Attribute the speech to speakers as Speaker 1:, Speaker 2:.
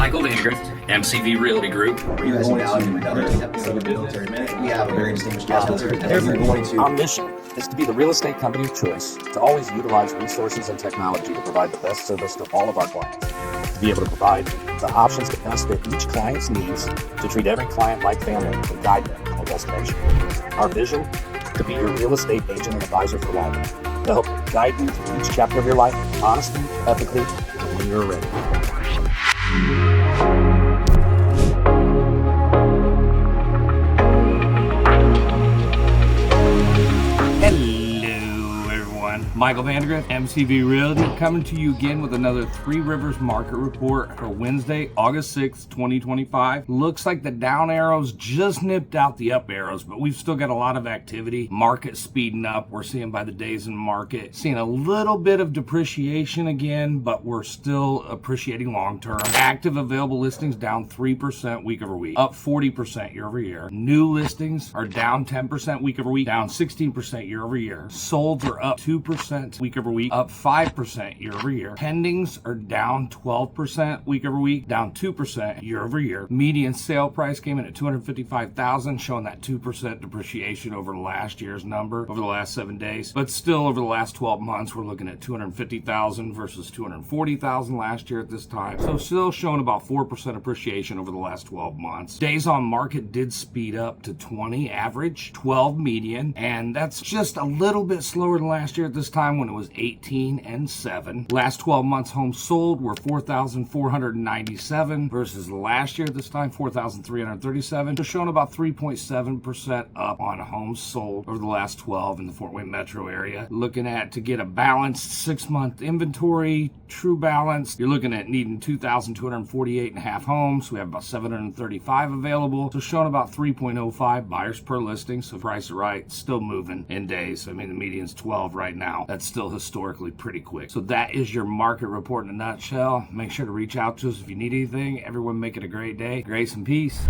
Speaker 1: Michael Vandegrift, MCV Realty Group.
Speaker 2: You guys now in another episode of Military Minute. We have a very distinguished guest with us today. We're going to...
Speaker 3: Our mission is to be the real estate company of choice, to always utilize resources and technology to provide the best service to all of our clients, to be able to provide the options to best fit each client's needs, to treat every client like family, and guide them to a destination. Our vision, to be your real estate agent and advisor for life, to help guide you through each chapter of your life, honestly, ethically, and when you're ready.
Speaker 4: Hello everyone, Michael Vandegrift, MCV Realty, coming to you again with another 3Rivers market report for Wednesday, August 6th, 2025. Looks like the down arrows just nipped out the up arrows, but we've still got a lot of activity. Market speeding up. We're seeing by the days in the market. Seeing a little bit of depreciation again, but we're still appreciating long term. Active available listings down 3% week over week, up 40% year over year. New listings are down 10% week over week, down 16% year over year. Solds are up 2% week over week, up 5% year over year. Pendings are down 12% week over week, down 2% year over year. Median sale price came in at $255,000, showing that 2% depreciation over last year's number over the last 7 days. But still, over the last 12 months, we're looking at $250,000 versus $240,000 last year at this time. So still showing about 4% appreciation over the last 12 months. Days on market did speed up to 20 average, 12 median, and that's just a little bit slower than last year at this time when it was 18 and 7. Last 12 months homes sold were 4,497 versus last year at this time 4,337. So showing about 3.7% up on homes sold over the last 12 in the Fort Wayne metro area. Looking at to get a balanced 6-month inventory, true balance, you're looking at needing 2,248 and a half homes. We have about 735 available. So showing about 3.05 buyers per listing. So price is right, still moving in days. I mean, the median's 12 right now. That's still historically pretty quick. So that is your market report in a nutshell. Make sure to reach out to us if you need anything. Everyone make it a great day. Grace and peace.